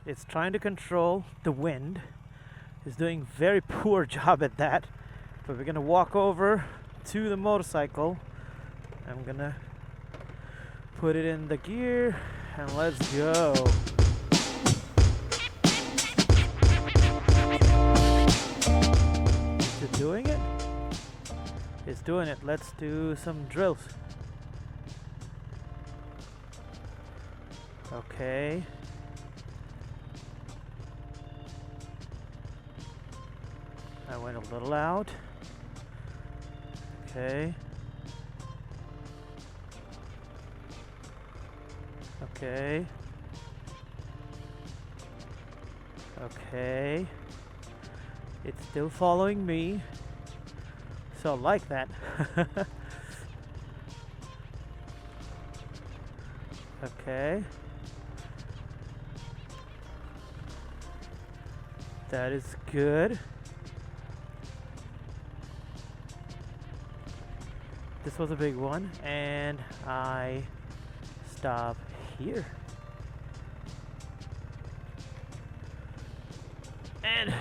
It's trying to control the wind. It's doing very poor job at that. But we're gonna walk over to the motorcycle. I'm gonna put it in the gear and let's go. Is it doing it? It's doing it. Let's do some drills. Okay. I went a little out. Okay. Okay. Okay. It's still following me. So like that. Okay. That is good. This was a big one, and I stop here. And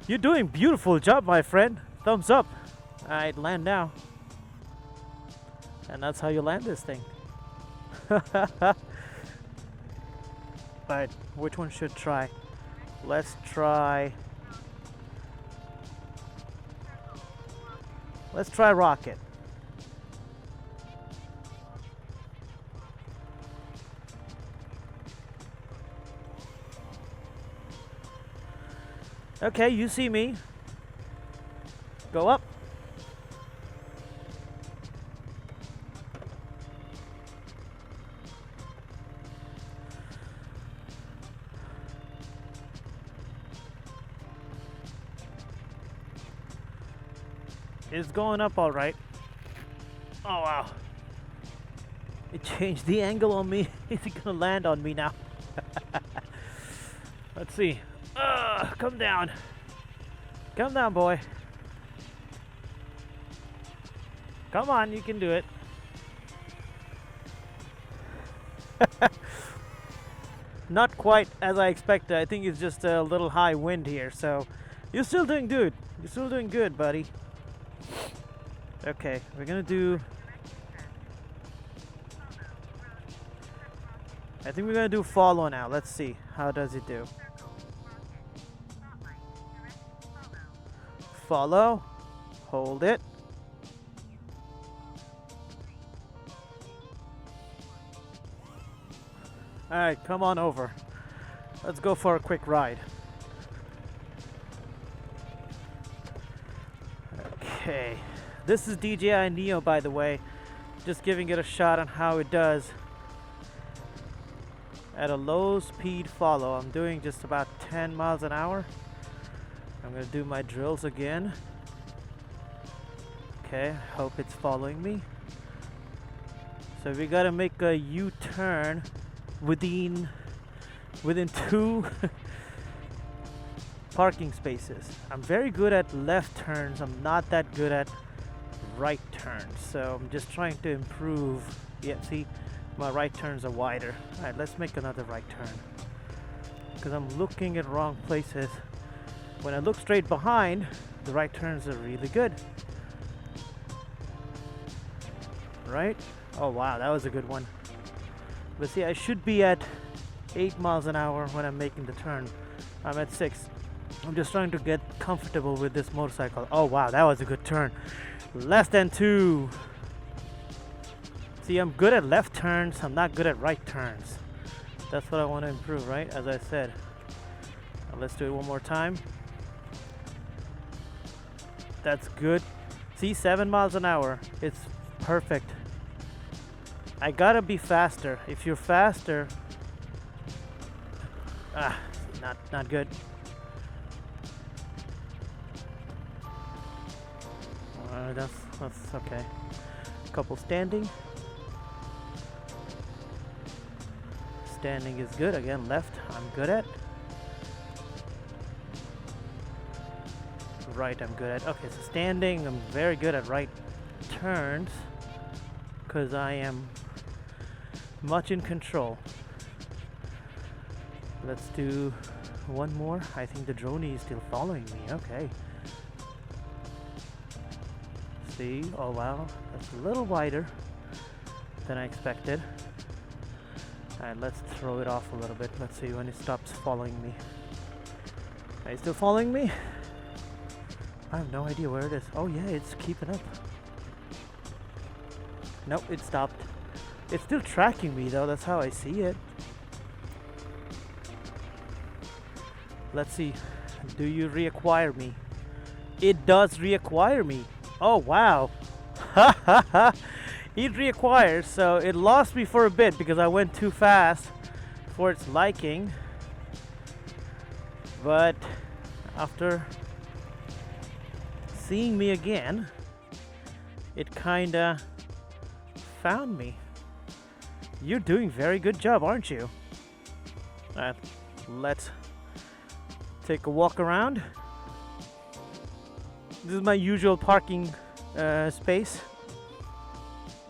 you're doing beautiful job, my friend. Thumbs up. Alright, land now. And that's how you land this thing. Alright, which one should try? Let's try rocket. Okay, you see me. Go up. It's going up all right. Oh wow. It changed the angle on me. Is it gonna land on me now? Let's see. Come down. Come down, boy. Come on, you can do it. Not quite as I expected. I think it's just a little high wind here. So you're still doing good. You're still doing good, buddy. Okay, we're gonna do... I think we're gonna do follow now. Let's see. How does it do? Follow. Hold it. Alright, come on over. Let's go for a quick ride. Okay. This is DJI Neo, by the way. Just giving it a shot on how it does. At a low speed follow. I'm doing just about 10 miles an hour. I'm gonna do my drills again. Okay, hope it's following me. So we gotta make a U-turn within 2 parking spaces. I'm very good at left turns. I'm not that good at right turns. So I'm just trying to improve. Yeah, see, my right turns are wider. Alright, let's make another right turn. Because I'm looking at wrong places. When I look straight behind, the right turns are really good. Right? Oh wow, that was a good one. But see, I should be at 8 miles an hour when I'm making the turn. I'm at 6. I'm just trying to get comfortable with this motorcycle. Oh wow, that was a good turn. Less than 2. See, I'm good at left turns. I'm not good at right turns. That's what I want to improve, right? As I said. Now let's do it one more time. That's good. See, 7 miles an hour. It's perfect. I gotta be faster. If you're faster, not good. That's okay. Couple standing. Standing is good. Again, left, I'm good at. Right, I'm good at. Okay, so standing, I'm very good at right turns because I am much in control. Let's do one more. I think the drone is still following me. Okay. See? Oh wow, that's a little wider than I expected. Alright, let's throw it off a little bit. Let's see when it stops following me. Are you still following me? I have no idea where it is. Oh yeah, it's keeping up. Nope, it stopped. It's still tracking me though, that's how I see it. Let's see. Do you reacquire me? It does reacquire me. Oh wow. Ha ha ha. It reacquires, so it lost me for a bit because I went too fast for its liking. But after seeing me again, it kinda found me. You're doing very good job, aren't you? Alright, let's take a walk around. This is my usual parking space.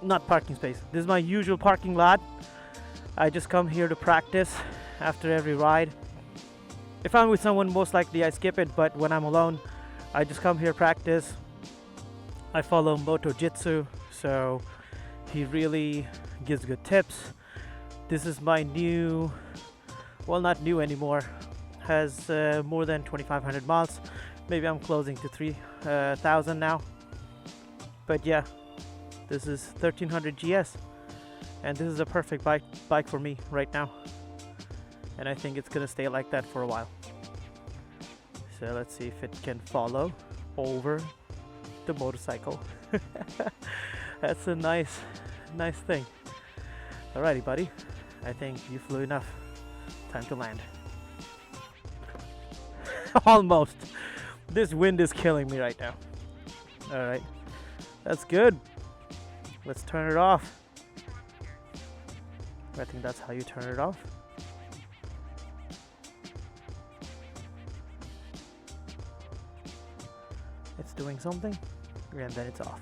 Not parking space. This is my usual parking lot. I just come here to practice after every ride. If I'm with someone, most likely I skip it, but when I'm alone, I just come here practice. I follow MotoJitsu, so he really gives good tips. This is my new, well, not new anymore, has more than 2,500 miles. Maybe I'm closing to 3,000 now. But yeah, this is 1300 GS, and this is a perfect bike for me right now. And I think it's gonna stay like that for a while. So let's see if it can follow over the motorcycle. That's a nice thing. Alrighty, buddy. I think you flew enough. Time to land. Almost. This wind is killing me right now. Alright. That's good. Let's turn it off. I think that's how you turn it off. It's doing something, and then it's off.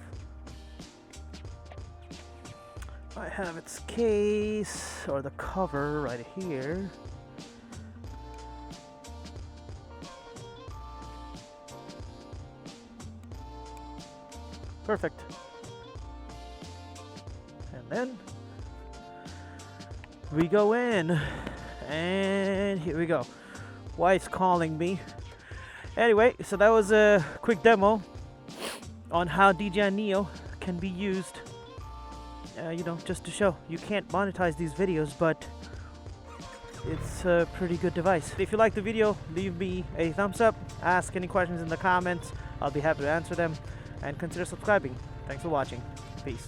I have its case, or the cover, right here. Perfect. And then we go in, and here we go. Wife's calling me. Anyway, so that was a quick demo on how DJI Neo can be used. You know, just to show you can't monetize these videos, but it's a pretty good device. If you like the video, leave me a thumbs up, ask any questions in the comments. I'll be happy to answer them, and consider subscribing. Thanks for watching. Peace.